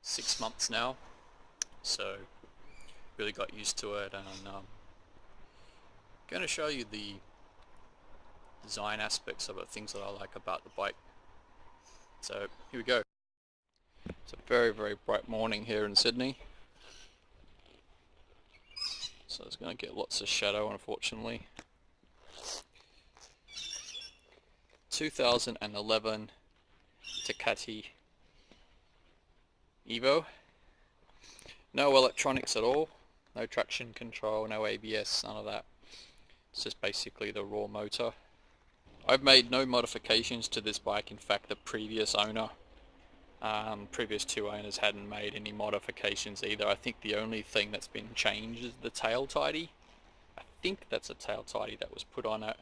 6 months now, so really got used to it, and going to show you the design aspects of it, things that I like about the bike. So here we go. It's a very bright morning here in Sydney, so it's going to get lots of shadow, unfortunately. 2011 Ducati Evo. No electronics at all, no traction control, no ABS, none of that. It's just basically the raw motor. I've made no modifications to this bike. In fact, the previous owner, previous two owners hadn't made any modifications either. I think the only thing that's been changed is the tail tidy. I think that's a tail tidy that was put on it.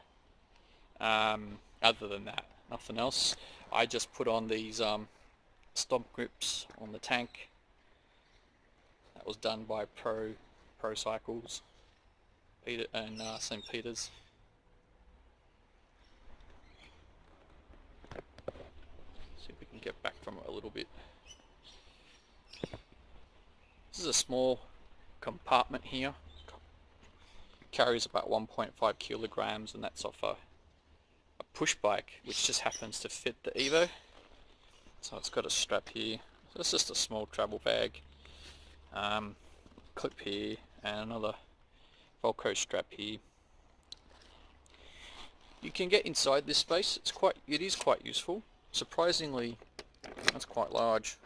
Other than that, nothing else. I just put on these stomp grips on the tank. That was done by Pro Cycles and St. Peter's. See if we can get back from it a little bit. This is a small compartment here. It carries about 1.5 kilograms, and that's off a push bike, which just happens to fit the Evo. So it's got a strap here. So it's just a small travel bag. Clip here and another Velcro strap here. You can get inside this space. It is quite useful. Surprisingly, that's quite large.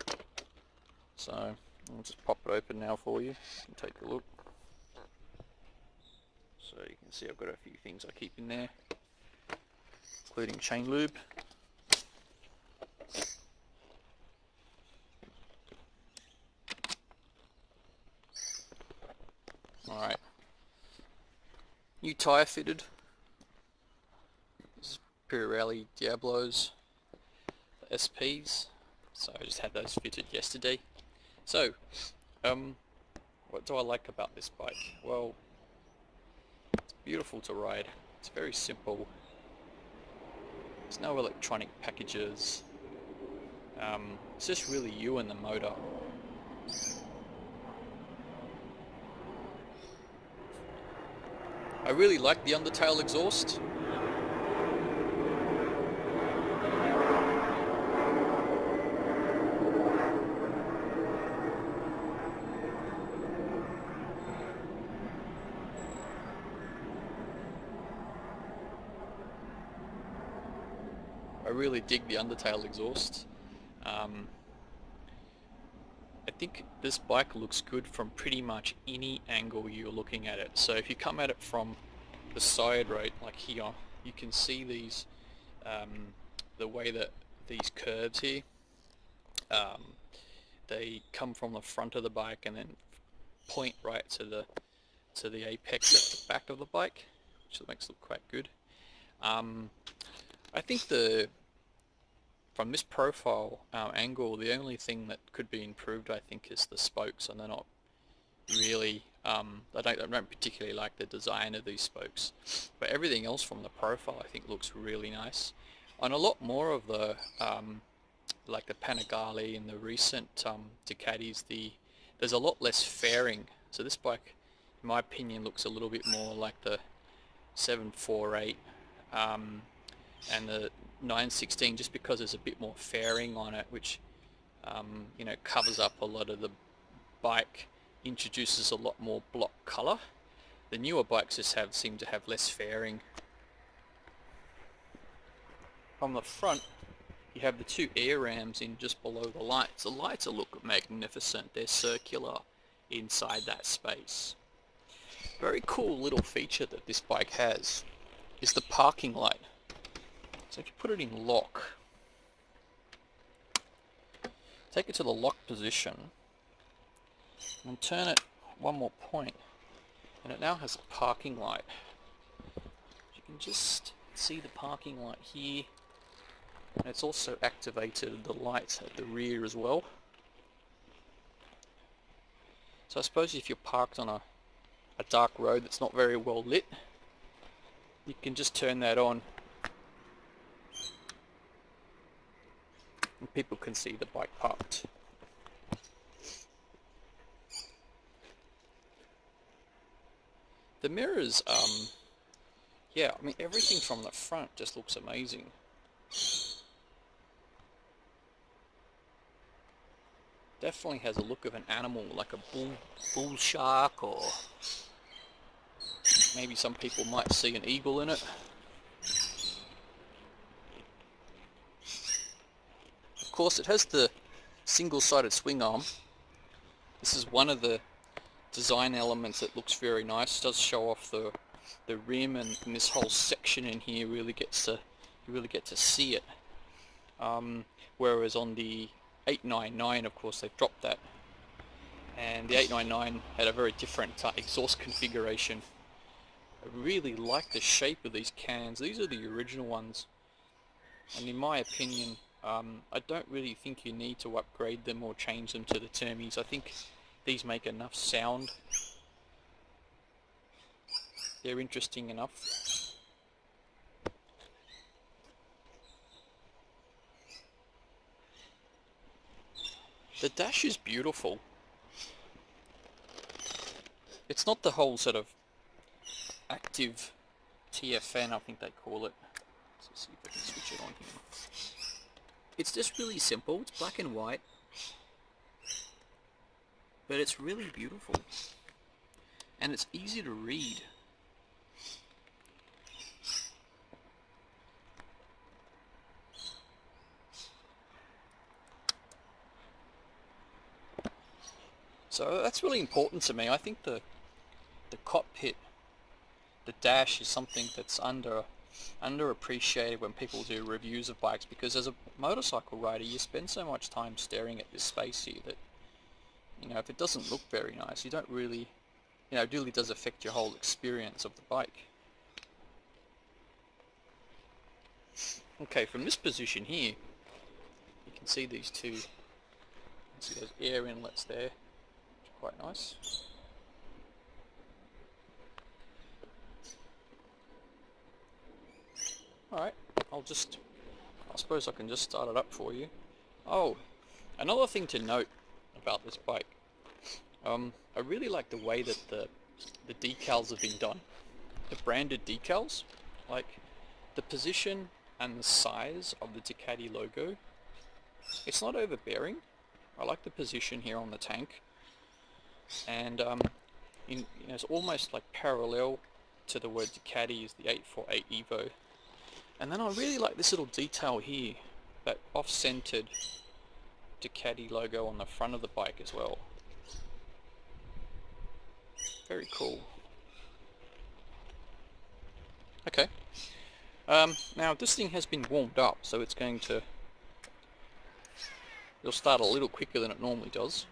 So I'll just pop it open now for you. You can take a look. So you can see I've got a few things I keep in there, including chain lube. Alright, new tyre fitted. This is Pirelli Diablos, the SPs, so I just had those fitted yesterday. So, what do I like about this bike? Well, it's beautiful to ride. It's very simple. There's no electronic packages. It's just really you and the motor. I really like the undertail exhaust. I really dig the undertail exhaust. I think this bike looks good from pretty much any angle you're looking at it. So if you come at it from the side, right, like here, you can see these, the way that these curves here, they come from the front of the bike and then point right to the apex at the back of the bike, which makes it look quite good. I think from this profile angle, the only thing that could be improved, I think, is the spokes, and they're not really, I don't particularly like the design of these spokes, but everything else from the profile I think looks really nice. On a lot more of the, like the Panigale and the recent Ducatis, there's a lot less fairing. So this bike, in my opinion, looks a little bit more like the 748 and the 916, just because there's a bit more fairing on it, which you know, covers up a lot of the bike, introduces a lot more block color. The newer bikes just seem to have less fairing. From the front, you have the two air rams in just below the lights. The lights look magnificent. They're circular inside that space. Very cool little feature that this bike has is the parking light. So if you put it in lock, take it to the lock position and turn it one more point, and it now has a parking light. You can just see the parking light here, and it's also activated the lights at the rear as well. So I suppose if you're parked on a dark road that's not very well lit, you can just turn that on and people can see the bike parked. The mirrors, yeah, I mean everything from the front just looks amazing. Definitely has a look of an animal, like a bull shark, or maybe some people might see an eagle in it. Of course, it has the single-sided swing arm. This is one of the design elements that looks very nice. It does show off the rim, and this whole section in here really gets to you really get to see it. Whereas on the 899, of course, they've dropped that, and the 899 had a very different exhaust configuration. I really like the shape of these cans. These are the original ones, and in my opinion, I don't really think you need to upgrade them or change them to the Termes. I think these make enough sound. They're interesting enough. The dash is beautiful. It's not the whole sort of active TFN, I think they call it. Let's see if I can switch it on here. It's just really simple. It's black and white, but it's really beautiful, and it's easy to read. So that's really important to me. I think the cockpit, the dash, is something that's underappreciated when people do reviews of bikes, because as a motorcycle rider you spend so much time staring at this space here that, you know, if it doesn't look very nice, you don't really, you know, it really does affect your whole experience of the bike. Okay, from this position here, you can see these two, you can see those air inlets there, which are quite nice. Alright, I suppose I can just start it up for you. Oh, another thing to note about this bike, I really like the way that the decals have been done. The branded decals, like the position and the size of the Ducati logo, it's not overbearing. I like the position here on the tank, and you know, it's almost like parallel to the word Ducati is the 848 Evo. And then I really like this little detail here, that off-centered Ducati logo on the front of the bike as well. Very cool. Okay. Now this thing has been warmed up, so it's going to, it'll start a little quicker than it normally does.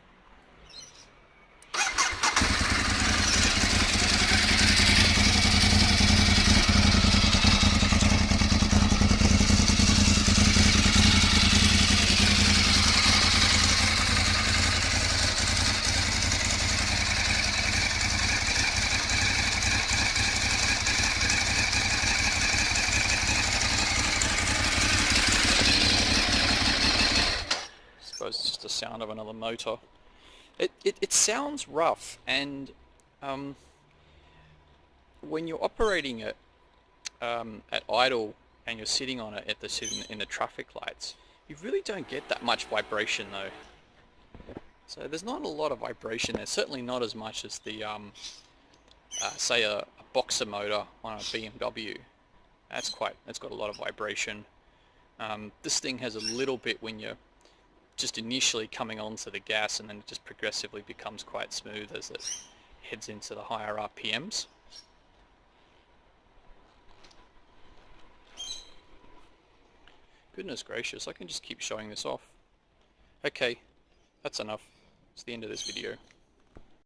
It's just the sound of another motor. It sounds rough, and when you're operating it at idle and you're sitting on it in the traffic lights, you really don't get that much vibration though. So there's not a lot of vibration there, certainly not as much as the say a boxer motor on a BMW. That's got a lot of vibration. This thing has a little bit when you're just initially coming onto the gas, and then it just progressively becomes quite smooth as it heads into the higher RPMs. Goodness gracious, I can just keep showing this off. Okay, that's enough. It's the end of this video.